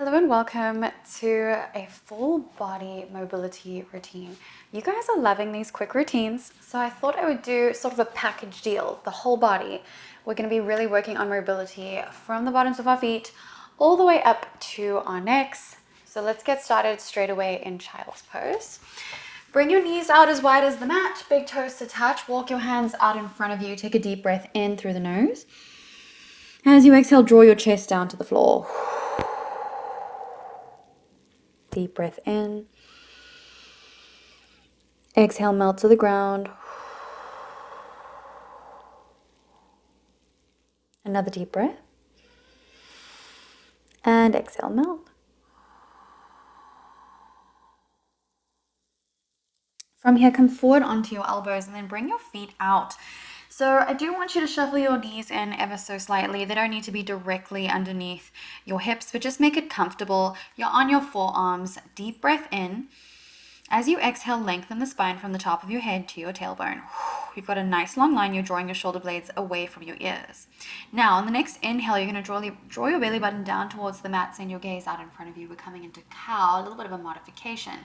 Hello and welcome to a full body mobility routine. You guys are loving these quick routines, so I thought I would do sort of a package deal, the whole body. We're going to be really working on mobility from the bottoms of our feet all the way up to our necks. So let's get started straight away in child's pose. Bring your knees out as wide as the mat, big toes to touch, walk your hands out in front of you, take a deep breath in through the nose. As you exhale, draw your chest down to the floor. Deep breath in. Exhale, melt to the ground. Another deep breath. And exhale, melt. From here, come forward onto your elbows and then bring your feet out. So I do want you to shuffle your knees in ever so slightly. They don't need to be directly underneath your hips, but just make it comfortable. You're on your forearms. Deep breath in. As you exhale, lengthen the spine from the top of your head to your tailbone. You've got a nice long line. You're drawing your shoulder blades away from your ears. Now, on the next inhale, you're going to draw your belly button down towards the mat. Send your gaze out in front of you. We're coming into cow, a little bit of a modification.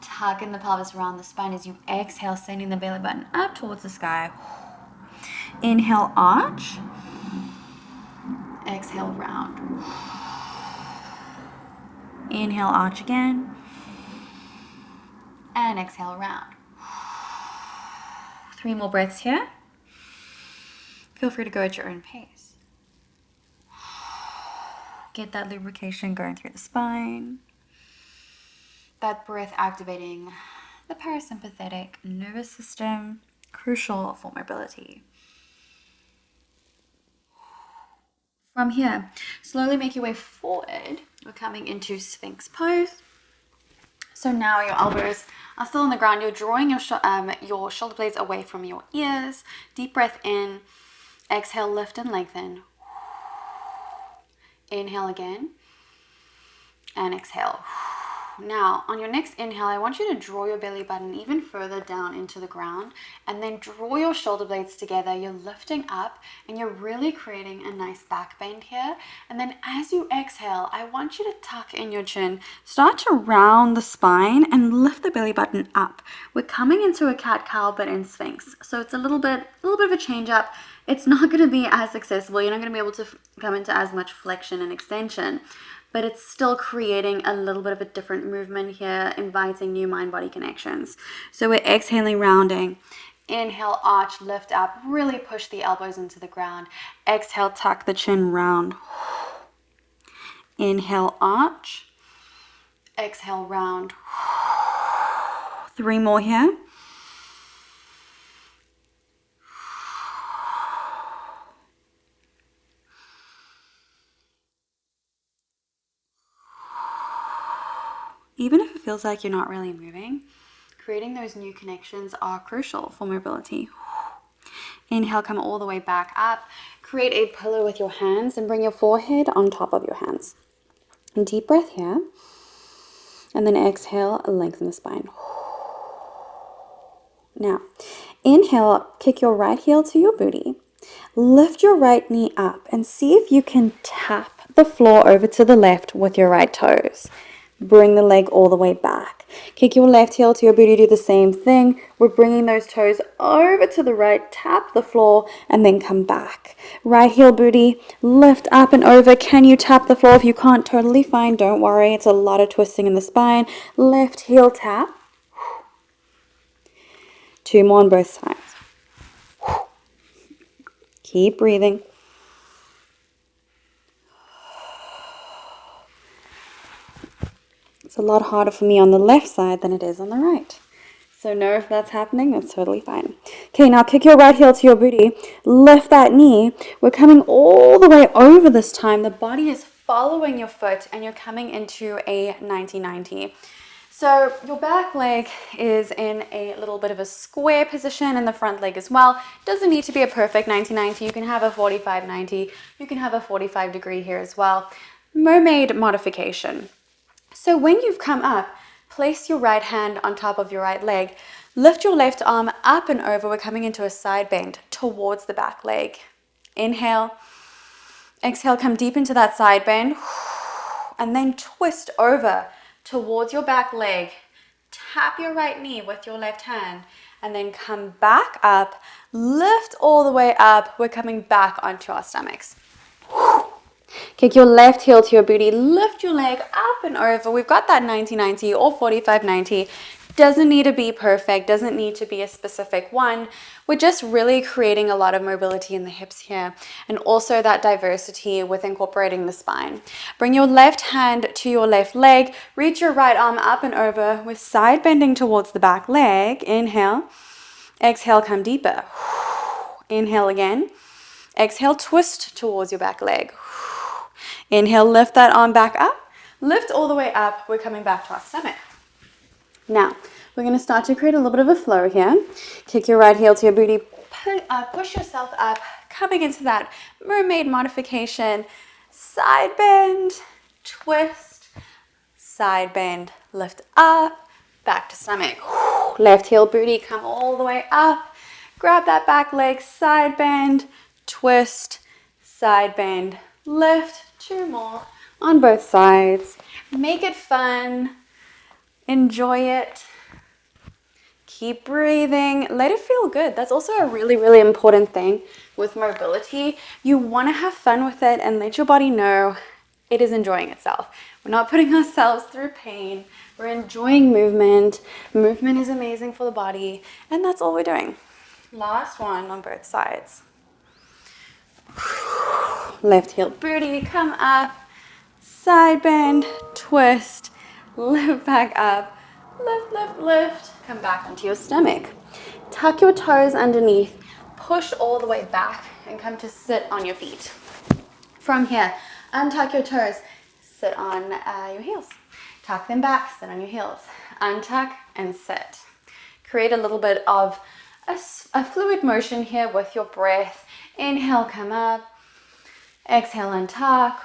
Tuck in the pelvis around the spine as you exhale, sending the belly button up towards the sky. Inhale, arch. Exhale, round. Inhale, arch again. And exhale, round. 3 more breaths here. Feel free to go at your own pace. Get that lubrication going through the spine. That breath activating the parasympathetic nervous system, crucial for mobility. From here, slowly make your way forward. We're coming into Sphinx pose. So now your elbows are still on the ground. You're drawing your shoulder blades away from your ears. Deep breath in. Exhale, lift and lengthen. Inhale again. And exhale. Now, on your next inhale, I want you to draw your belly button even further down into the ground and then draw your shoulder blades together. You're lifting up and you're really creating a nice back bend here. And then as you exhale, I want you to tuck in your chin. Start to round the spine and lift the belly button up. We're coming into a cat-cow but in Sphinx. So it's a little bit of a change up. It's not going to be as accessible. You're not going to be able to come into as much flexion and extension, but it's still creating a little bit of a different movement here, inviting new mind-body connections. So we're exhaling, rounding. Inhale, arch, lift up, really push the elbows into the ground. Exhale, tuck the chin, round. Inhale, arch. Exhale, round. 3 more here. Even if it feels like you're not really moving, creating those new connections are crucial for mobility. Inhale, come all the way back up. Create a pillow with your hands and bring your forehead on top of your hands. And deep breath here. And then exhale, lengthen the spine. Now, inhale, kick your right heel to your booty. Lift your right knee up and see if you can tap the floor over to the left with your right toes. Bring the leg all the way back. Kick your left heel to your booty, do the same thing. We're bringing those toes over to the right, tap the floor, and then come back. Right heel booty, lift up and over. Can you tap the floor? If you can't, totally fine. Don't worry. It's a lot of twisting in the spine. Left heel tap. 2 more on both sides. Keep breathing. It's a lot harder for me on the left side than it is on the right. So know if that's happening, that's totally fine. Okay, now kick your right heel to your booty. Lift that knee. We're coming all the way over this time. The body is following your foot and you're coming into a 90-90. So your back leg is in a little bit of a square position and the front leg as well. Doesn't need to be a perfect 90-90. You can have a 45-90. You can have a 45 degree here as well. Mermaid modification. So when you've come up, place your right hand on top of your right leg. Lift your left arm up and over. We're coming into a side bend towards the back leg. Inhale. Exhale, come deep into that side bend. and then twist over towards your back leg. Tap your right knee with your left hand, and then come back up, lift all the way up. We're coming back onto our stomachs. Kick your left heel to your booty, lift your leg up and over. We've got that 90-90 or 45-90. Doesn't need to be perfect, doesn't need to be a specific one. We're just really creating a lot of mobility in the hips here, and also that diversity with incorporating the spine. Bring your left hand to your left leg, reach your right arm up and over with side bending towards the back leg. Inhale, exhale, come deeper. Inhale again, exhale, twist towards your back leg. Inhale, lift that arm back up, lift all the way up. We're coming back to our stomach. Now, we're going to start to create a little bit of a flow here. Kick your right heel to your booty, push yourself up, coming into that mermaid modification. Side bend, twist, side bend, lift up, back to stomach. Left heel booty, come all the way up. Grab that back leg, side bend, twist, side bend, lift. 2 more on both sides. Make it fun. Enjoy it. Keep breathing. Let it feel good. That's also a really, really important thing with mobility. You want to have fun with it and let your body know it is enjoying itself. We're not putting ourselves through pain. We're enjoying movement. Movement is amazing for the body, and that's all we're doing. Last one on both sides. Left heel booty, come up, side bend, twist, lift back up, lift, lift, lift, come back onto your stomach. Tuck your toes underneath, push all the way back and come to sit on your feet. From here, untuck your toes, sit on your heels. Tuck them back, sit on your heels. Untuck and sit. Create a little bit of a fluid motion here with your breath. Inhale, come up. Exhale, untuck.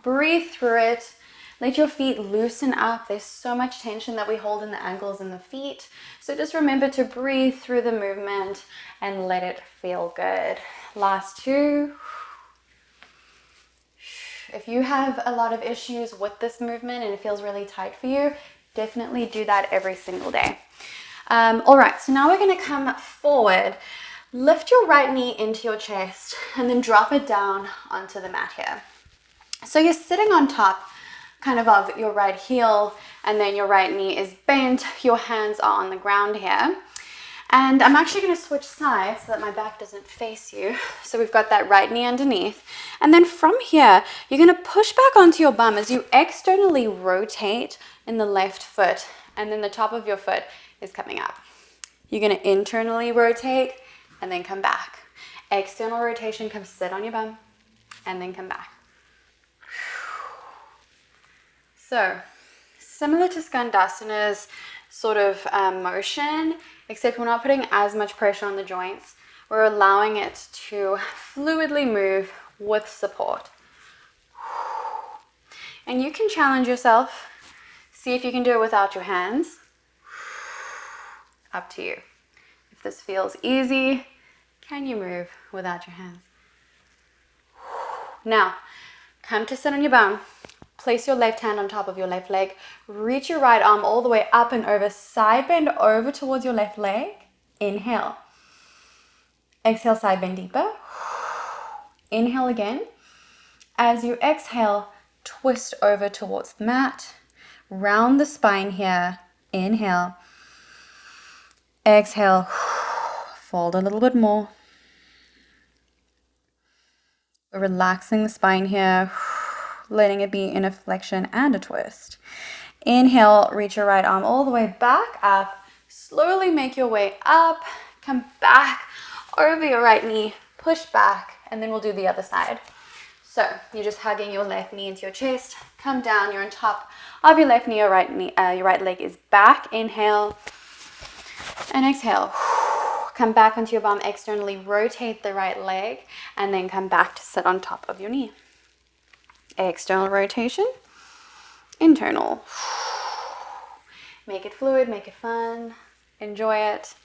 Breathe through it. Let your feet loosen up. There's so much tension that we hold in the ankles and the feet. So just remember to breathe through the movement and let it feel good. Last 2. If you have a lot of issues with this movement and it feels really tight for you, definitely do that every single day. All right, so now we're going to come forward. Lift your right knee into your chest and then drop it down onto the mat here. So you're sitting on top kind of your right heel, and then your right knee is bent. Your hands are on the ground here. And I'm actually going to switch sides so that my back doesn't face you. So we've got that right knee underneath. And then from here, you're going to push back onto your bum as you externally rotate in the left foot. And then the top of your foot is coming up. You're going to internally rotate and then come back. External rotation, come sit on your bum and then come back. So similar to Skandasana's sort of motion, except we're not putting as much pressure on the joints. We're allowing it to fluidly move with support. And you can challenge yourself. See if you can do it without your hands. Up to you. If this feels easy, can you move without your hands? Now, come to sit on your bum. Place your left hand on top of your left leg. Reach your right arm all the way up and over. Side bend over towards your left leg. Inhale. Exhale, side bend deeper. Inhale again. As you exhale, twist over towards the mat. Round the spine here. Inhale. Exhale. Fold a little bit more. We're relaxing the spine here. Letting it be in a flexion and a twist. Inhale, reach your right arm all the way back up. Slowly make your way up. Come back over your right knee. Push back, and then we'll do the other side. So you're just hugging your left knee into your chest. Come down. You're on top of your left knee. Your right leg is back. Inhale and exhale. Come back onto your bum. Externally rotate the right leg, and then come back to sit on top of your knee. External rotation, internal. Make it fluid, make it fun, enjoy it.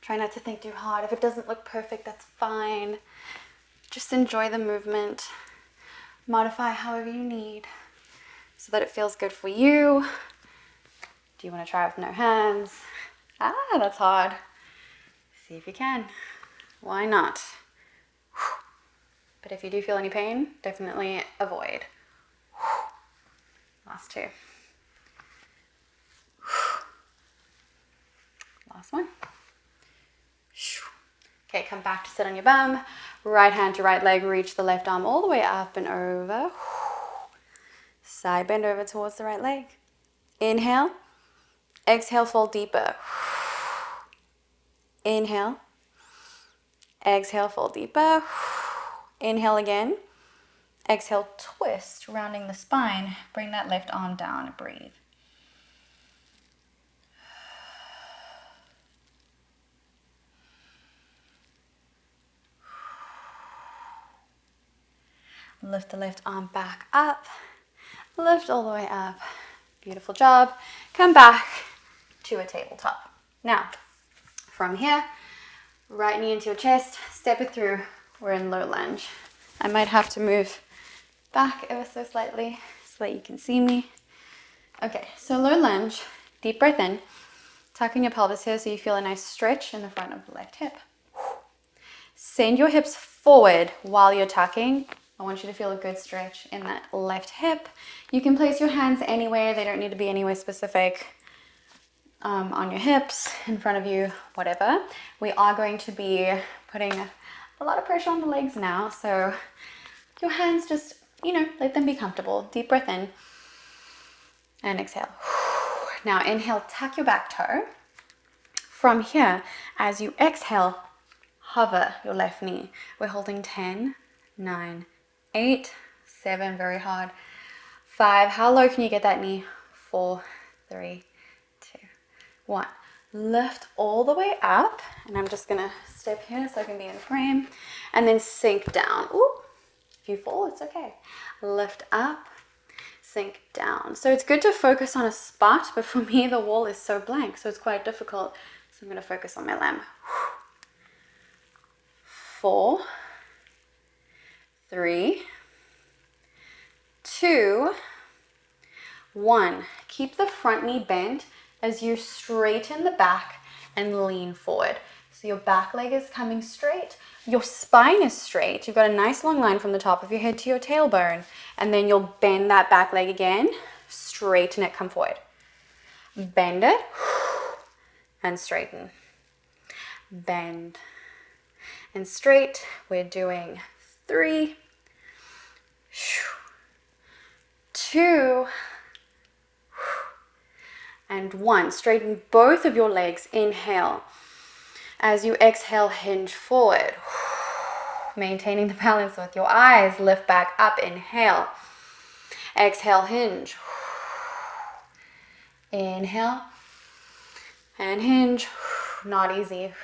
Try not to think too hard. If it doesn't look perfect, that's fine. Just enjoy the movement. Modify however you need so that it feels good for you. Do you want to try with no hands? Ah, that's hard. See if you can. Why not? But if you do feel any pain, definitely avoid. Last two. Last one. Okay, come back to sit on your bum. Right hand to right leg, reach the left arm all the way up and over. Side bend over towards the right leg. Inhale. Exhale, fold deeper. Inhale. Exhale, fold deeper. Inhale again. Exhale, twist, rounding the spine. Bring that left arm down and breathe. Lift the left arm back up. Lift all the way up. Beautiful job. Come back to a tabletop. Now, from here, right knee into your chest, step it through. We're in low lunge. I might have to move back ever so slightly so that you can see me. Okay, so low lunge, deep breath in. Tucking your pelvis here so you feel a nice stretch in the front of the left hip. Send your hips forward while you're tucking. I want you to feel a good stretch in that left hip. You can place your hands anywhere. They don't need to be anywhere specific. On your hips, in front of you, whatever. We are going to be putting a lot of pressure on the legs now. So your hands just, let them be comfortable. Deep breath in and exhale. Now inhale, tuck your back toe. From here, as you exhale, hover your left knee. We're holding 10, 9, 8, 7, very hard. 5, how low can you get that knee? 4, 3, 2, 1. Lift all the way up, and I'm just gonna step here so I can be in frame, and then sink down. Ooh, if you fall, it's okay. Lift up, sink down. So it's good to focus on a spot, but for me, the wall is so blank, so it's quite difficult. So I'm gonna focus on my lamb. 4, 3, 2, 1. Keep the front knee bent as you straighten the back and lean forward. So your back leg is coming straight. Your spine is straight. You've got a nice long line from the top of your head to your tailbone. And then you'll bend that back leg again. Straighten it, come forward. Bend it and straighten. Bend and straight. We're doing 3, 2, and 1. Straighten both of your legs. Inhale. As you exhale, hinge forward. Maintaining the balance with your eyes. Lift back up. Inhale. Exhale, hinge. Inhale and hinge. Not easy.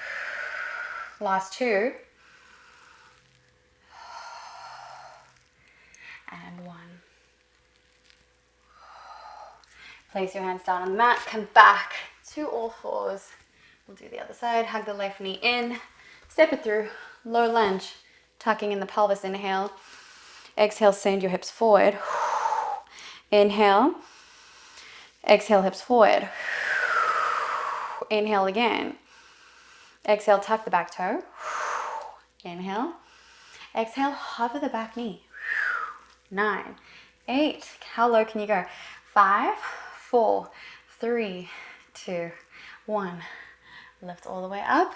Last 2. And 1. Place your hands down on the mat. Come back to all fours. We'll do the other side. Hug the left knee in. Step it through. Low lunge. Tucking in the pelvis. Inhale. Exhale, send your hips forward. Inhale. Exhale, hips forward. Inhale again. Exhale, tuck the back toe. Inhale. Exhale, hover the back knee. 9, 8. How low can you go? 5, 4, 3, 2, 1. Lift all the way up.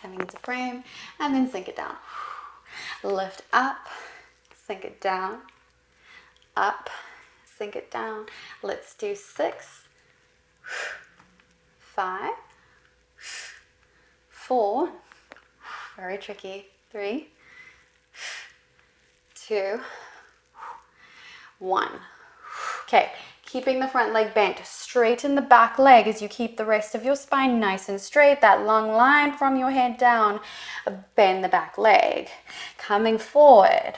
Coming into frame. And then sink it down. Lift up. Sink it down. Up. Sink it down. Let's do 6, 5, 4, very tricky, 3, 2, 1. Okay, keeping the front leg bent. Straighten the back leg as you keep the rest of your spine nice and straight. That long line from your head down. Bend the back leg. Coming forward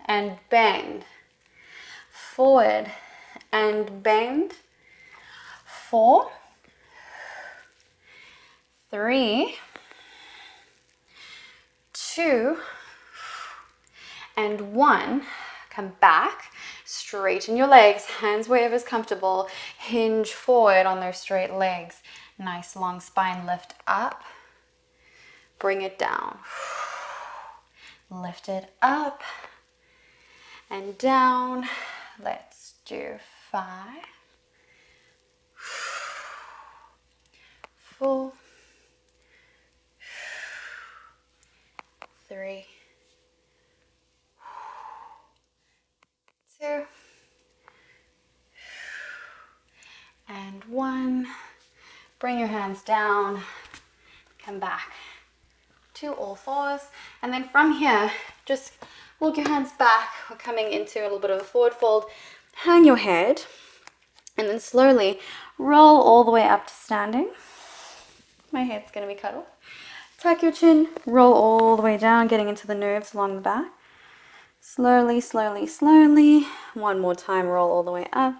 and bend. Forward and bend. 4, 3, 2, and 1. Come back, straighten your legs, hands wherever is comfortable. Hinge forward on those straight legs. Nice long spine, lift up. Bring it down. Lift it up and down. Let's do 5, 4, 3, 2, and 1. Bring your hands down, come back to all fours, and then from here, just walk your hands back. We're coming into a little bit of a forward fold. Hang your head, and then slowly roll all the way up to standing. My head's going to be cut off. Tuck your chin, roll all the way down, getting into the nerves along the back. Slowly, slowly, slowly. One more time, roll all the way up.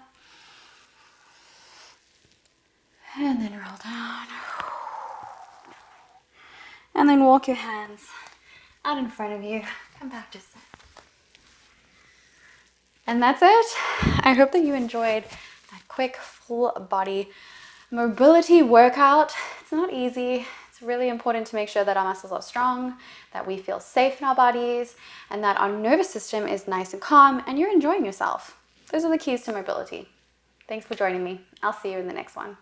And then roll down. And then walk your hands out in front of you. Come back to sit. And that's it. I hope that you enjoyed that quick full body mobility workout. It's not easy. It's really important to make sure that our muscles are strong, that we feel safe in our bodies, and that our nervous system is nice and calm and you're enjoying yourself. Those are the keys to mobility. Thanks for joining me. I'll see you in the next one.